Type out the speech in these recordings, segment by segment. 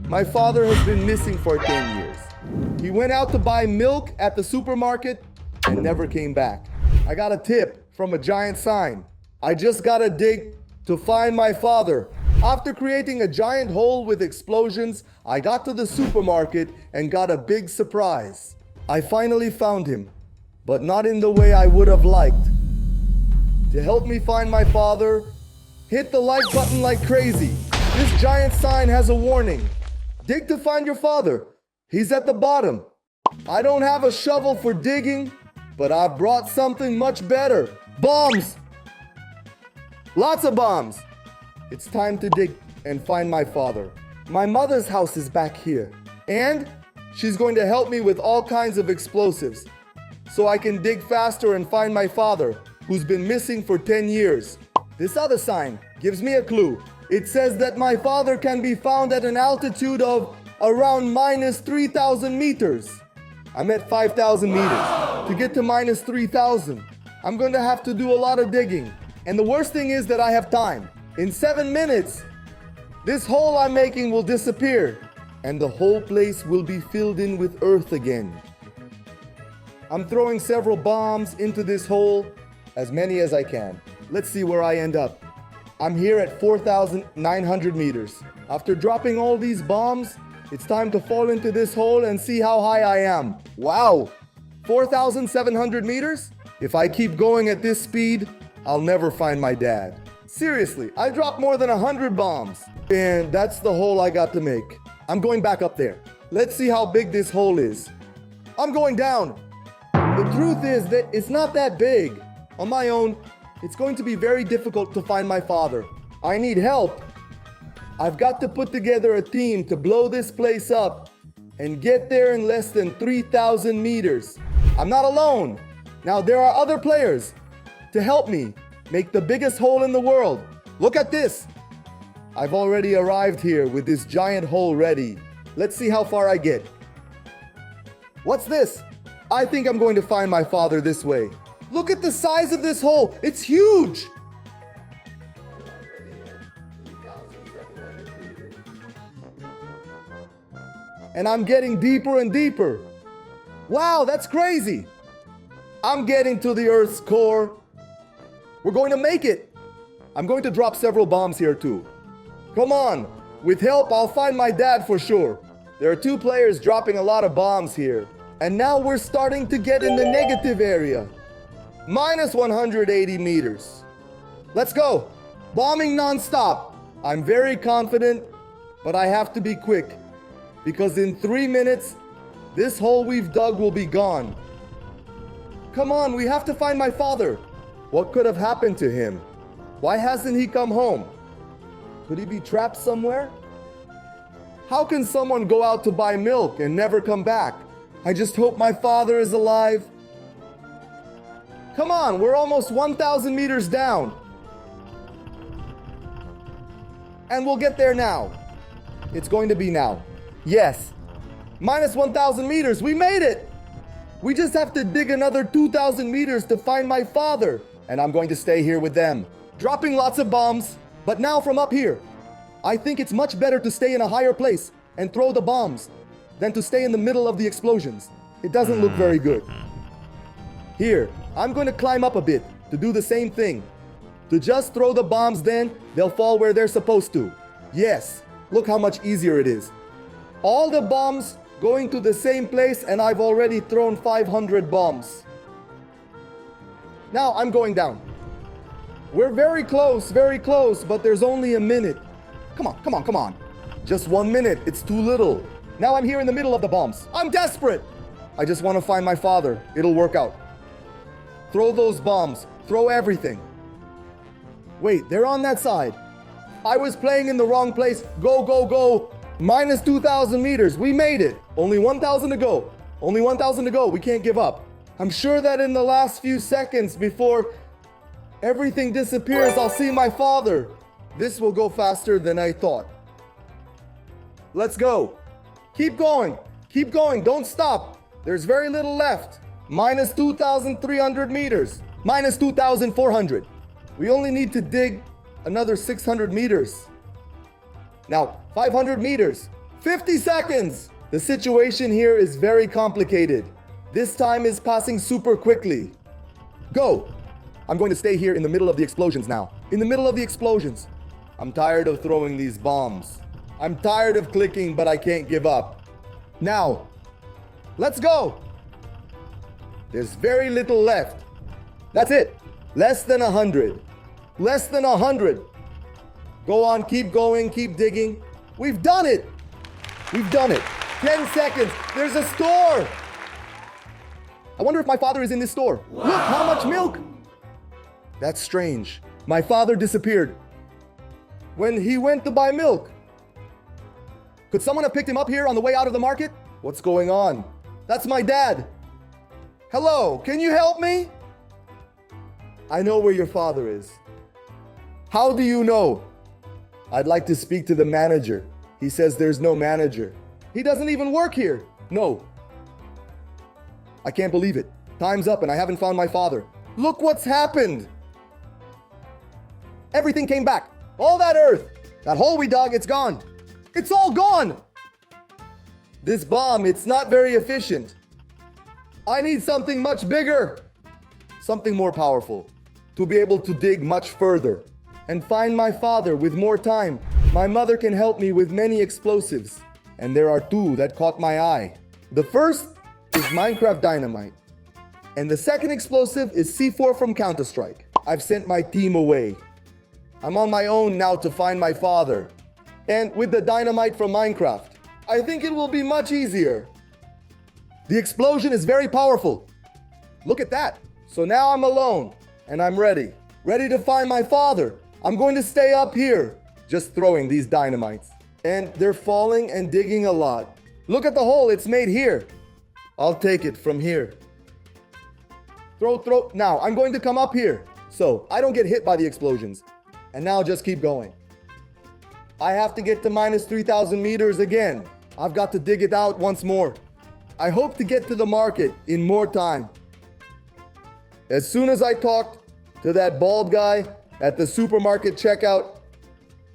My father has been missing for 10 years. He went out to buy milk at the supermarket and never came back. I got a tip from a giant sign. I just gotta dig to find my father. After creating a giant hole with explosions, I got to the supermarket and got a big surprise. I finally found him, but not in the way I would have liked. To help me find my father, hit the like button like crazy. This giant sign has a warning. Dig to find your father. He's at the bottom. I don't have a shovel for digging, but I brought something much better. Bombs! Lots of bombs. It's time to dig and find my father. My mother's house is back here, and she's going to help me with all kinds of explosives so I can dig faster and find my father, who's been missing for 10 years. This other sign gives me a clue. It says that my father can be found at an altitude of around minus 3,000 meters. I'm at 5,000 meters. To get to minus 3,000, I'm going to have to do a lot of digging. And the worst thing is that I have time. In 7 minutes, this hole I'm making will disappear, and the whole place will be filled in with earth again. I'm throwing several bombs into this hole, as many as I can. Let's see where I end up. I'm here at 4,900 meters. After dropping all these bombs, it's time to fall into this hole and see how high I am. Wow, 4,700 meters? If I keep going at this speed, I'll never find my dad. Seriously, I dropped more than 100 bombs. And that's the hole I got to make. I'm going back up there. Let's see how big this hole is. I'm going down. The truth is that it's not that big. On my own, it's going to be very difficult to find my father. I need help. I've got to put together a team to blow this place up and get there in less than 3,000 meters. I'm not alone. Now there are other players to help me make the biggest hole in the world. Look at this. I've already arrived here with this giant hole ready. Let's see how far I get. What's this? I think I'm going to find my father this way. Look at the size of this hole. It's huge. And I'm getting deeper and deeper. Wow, that's crazy. I'm getting to the Earth's core. We're going to make it. I'm going to drop several bombs here too. Come on. With help, I'll find my dad for sure. There are 2 players dropping a lot of bombs here. And now we're starting to get in the negative area. Minus 180 meters. Let's go. Bombing non-stop. I'm very confident, but I have to be quick. Because in 3 minutes, this hole we've dug will be gone. Come on, we have to find my father. What could have happened to him? Why hasn't he come home? Could he be trapped somewhere? How can someone go out to buy milk and never come back? I just hope my father is alive. Come on, we're almost 1,000 meters down. And we'll get there now. It's going to be now. Yes. Minus 1,000 meters, we made it! We just have to dig another 2,000 meters to find my father. And I'm going to stay here with them, dropping lots of bombs. But now from up here, I think it's much better to stay in a higher place and throw the bombs than to stay in the middle of the explosions. It doesn't look very good. Here, I'm going to climb up a bit to do the same thing. To just throw the bombs, then they'll fall where they're supposed to. Yes, look how much easier it is. All the bombs going to the same place, and I've already thrown 500 bombs. Now I'm going down. We're very close, but there's only a minute. Come on. Just 1 minute, it's too little. Now I'm here in the middle of the bombs. I'm desperate. I just want to find my father. It'll work out. Throw those bombs. Throw everything. Wait, they're on that side. I was playing in the wrong place. Go. Minus 2,000 meters. We made it. Only 1,000 to go. We can't give up. I'm sure that in the last few seconds before everything disappears, I'll see my father. This will go faster than I thought. Let's go. Keep going. Don't stop. There's very little left. Minus 2,300 meters. Minus 2,400. We only need to dig another 600 meters. Now, 500 meters. 50 seconds! The situation here is very complicated. This time is passing super quickly. Go! I'm going to stay here in the middle of the explosions now. In the middle of the explosions. I'm tired of throwing these bombs. I'm tired of clicking, but I can't give up. Now, let's go! There's very little left. That's it. Less than 100. Less than 100. Go on, keep going, keep digging. We've done it. We've done it. 10 seconds. There's a store. I wonder if my father is in this store. Wow. Look, how much milk? That's strange. My father disappeared when he went to buy milk. Could someone have picked him up here on the way out of the market? What's going on? That's my dad. Hello, can you help me? I know where your father is. How do you know? I'd like to speak to the manager. He says there's no manager. He doesn't even work here. No. I can't believe it. Time's up and I haven't found my father. Look what's happened. Everything came back. All that earth. That hole we dug, it's gone. It's all gone. This bomb, it's not very efficient. I need something much bigger. Something more powerful. To be able to dig much further. And find my father with more time. My mother can help me with many explosives. And there are two that caught my eye. The first is Minecraft Dynamite. And the second explosive is C4 from Counter-Strike. I've sent my team away. I'm on my own now to find my father. And with the dynamite from Minecraft, I think it will be much easier. The explosion is very powerful. Look at that. So now I'm alone and I'm ready. Ready to find my father. I'm going to stay up here, just throwing these dynamites. And they're falling and digging a lot. Look at the hole it's made here. I'll take it from here. Throw. Now, I'm going to come up here, so I don't get hit by the explosions. And now just keep going. I have to get to minus 3,000 meters again. I've got to dig it out once more. I hope to get to the market in more time. As soon as I talked to that bald guy at the supermarket checkout,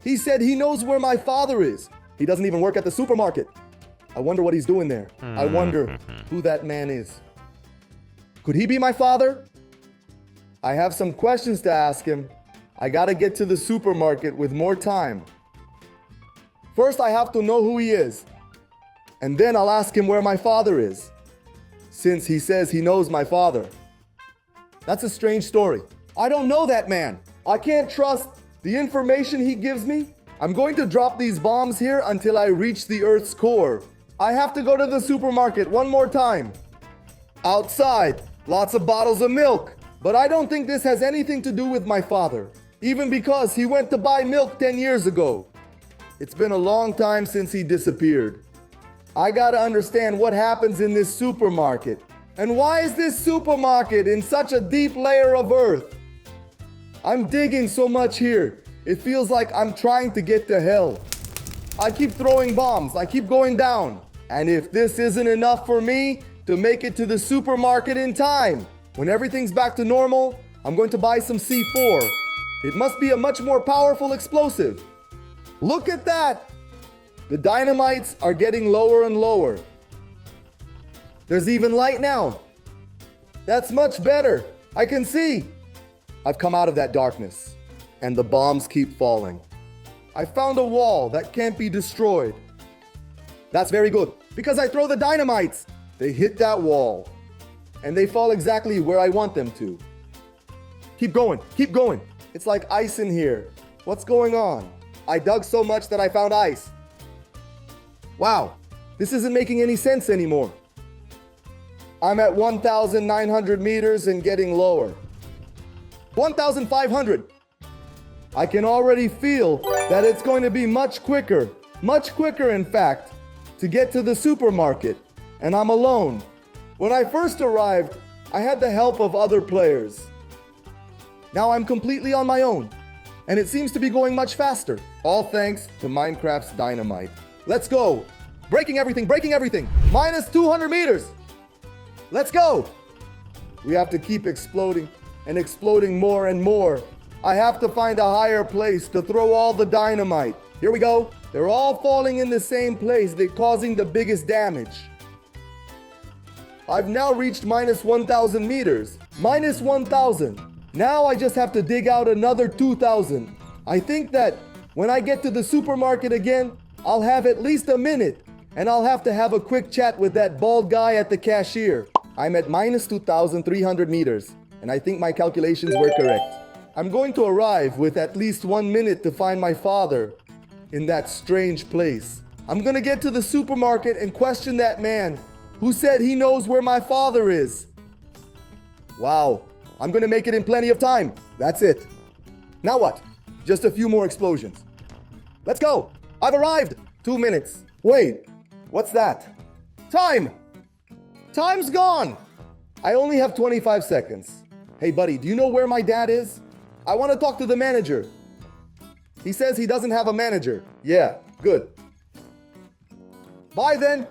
he said he knows where my father is. He doesn't even work at the supermarket. I wonder what he's doing there. I wonder who that man is. Could he be my father? I have some questions to ask him. I gotta get to the supermarket with more time. First, I have to know who he is. And then I'll ask him where my father is, since he says he knows my father. That's a strange story. I don't know that man. I can't trust the information he gives me. I'm going to drop these bombs here until I reach the Earth's core. I have to go to the supermarket one more time. Outside, lots of bottles of milk. But I don't think this has anything to do with my father, even because he went to buy milk 10 years ago. It's been a long time since he disappeared. I gotta understand what happens in this supermarket. And why is this supermarket in such a deep layer of earth? I'm digging so much here. It feels like I'm trying to get to hell. I keep throwing bombs. I keep going down. And if this isn't enough for me to make it to the supermarket in time, when everything's back to normal, I'm going to buy some C4. It must be a much more powerful explosive. Look at that! The dynamites are getting lower and lower. There's even light now. That's much better. I can see. I've come out of that darkness, and the bombs keep falling. I found a wall that can't be destroyed. That's very good, because I throw the dynamites. They hit that wall, and they fall exactly where I want them to. Keep going, keep going. It's like ice in here. What's going on? I dug so much that I found ice. Wow, this isn't making any sense anymore. I'm at 1,900 meters and getting lower. 1,500. I can already feel that it's going to be much quicker in fact, to get to the supermarket, and I'm alone. When I first arrived, I had the help of other players. Now I'm completely on my own, and it seems to be going much faster, all thanks to Minecraft's dynamite. Let's go. Breaking everything, minus 200 meters. Let's go. We have to keep exploding and exploding more and more. I have to find a higher place to throw all the dynamite. Here we go. They're all falling in the same place. They're causing the biggest damage. I've now reached minus 1,000 meters. Minus 1,000. Now I just have to dig out another 2,000. I think that when I get to the supermarket again, I'll have at least a minute. And I'll have to have a quick chat with that bald guy at the cashier. I'm at minus 2,300 meters. And I think my calculations were correct. I'm going to arrive with at least 1 minute to find my father in that strange place. I'm gonna get to the supermarket and question that man who said he knows where my father is. Wow, I'm gonna make it in plenty of time. That's it. Now what? Just a few more explosions. Let's go. I've arrived. 2 minutes. Wait, what's that? Time! Time's gone. I only have 25 seconds. Hey buddy, do you know where my dad is? I want to talk to the manager. He says he doesn't have a manager. Yeah, good. Bye then.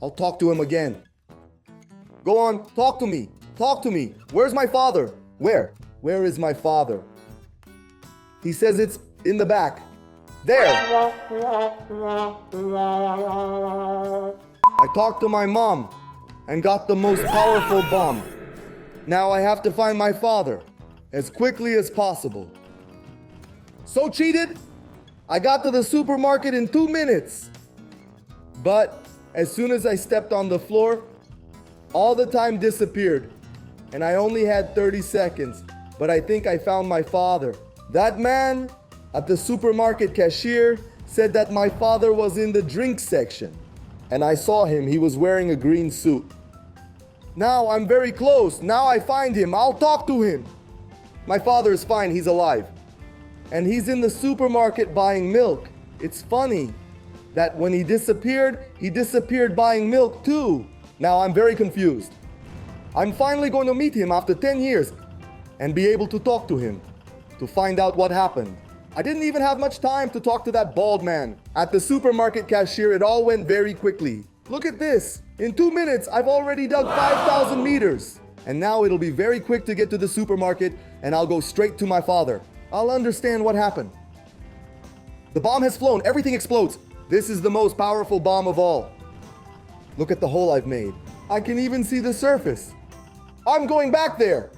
I'll talk to him again. Go on, talk to me. Talk to me. Where's my father? Where? Where is my father? He says it's in the back. There. I talked to my mom and got the most powerful bomb. Now I have to find my father as quickly as possible. So cheated, I got to the supermarket in 2 minutes. But as soon as I stepped on the floor, all the time disappeared. And I only had 30 seconds. But I think I found my father. That man at the supermarket cashier said that my father was in the drink section. And I saw him, he was wearing a green suit. Now I'm very close. Now I find him. I'll talk to him. My father is fine, he's alive. And he's in the supermarket buying milk. It's funny that when he disappeared buying milk too. Now I'm very confused. I'm finally going to meet him after 10 years and be able to talk to him to find out what happened. I didn't even have much time to talk to that bald man. At the supermarket cashier, it all went very quickly. Look at this. In 2 minutes, I've already dug 5,000 meters. And now it'll be very quick to get to the supermarket and I'll go straight to my father. I'll understand what happened. The bomb has flown. Everything explodes. This is the most powerful bomb of all. Look at the hole I've made. I can even see the surface. I'm going back there.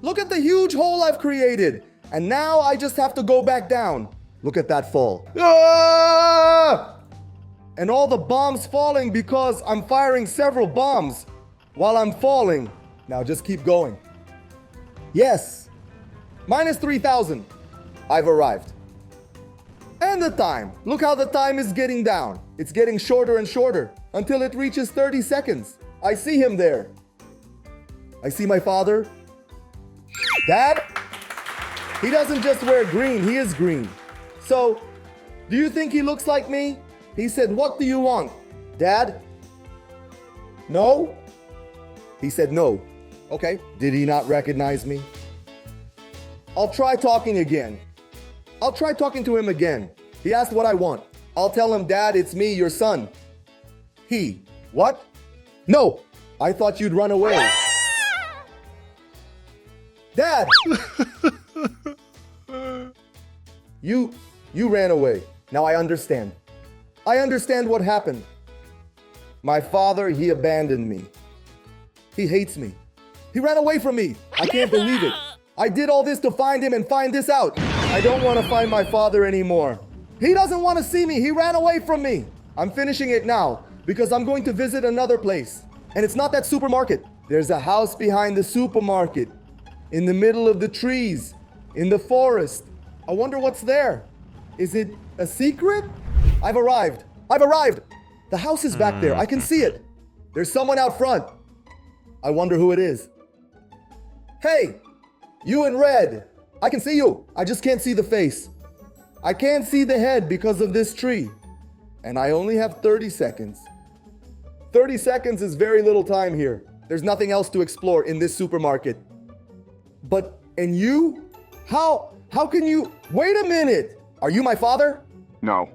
Look at the huge hole I've created. And now I just have to go back down. Look at that fall. Ah! And all the bombs falling because I'm firing several bombs while I'm falling. Now just keep going. Yes. Minus 3,000. I've arrived. And the time. Look how the time is getting down. It's getting shorter and shorter until it reaches 30 seconds. I see him there. I see my father. Dad? He doesn't just wear green, he is green. So, do you think he looks like me? He said, "What do you want, Dad?" No? He said no. Okay. Did he not recognize me? I'll try talking again. I'll try talking to him again. He asked what I want. I'll tell him, "Dad, it's me, your son." He. What? No. I thought you'd run away. Dad! You ran away. Now I understand. I understand what happened. My father, he abandoned me. He hates me. He ran away from me. I can't believe it. I did all this to find him and find this out. I don't want to find my father anymore. He doesn't want to see me. He ran away from me. I'm finishing it now because I'm going to visit another place. And it's not that supermarket. There's a house behind the supermarket, in the middle of the trees, in the forest. I wonder what's there. Is it a secret? I've arrived. I've arrived. The house is back there. I can see it. There's someone out front. I wonder who it is. Hey, you in red. I can see you. I just can't see the face. I can't see the head because of this tree. And I only have 30 seconds. 30 seconds is very little time here. There's nothing else to explore in this supermarket. But, and you? How can you? Wait a minute. Are you my father? No.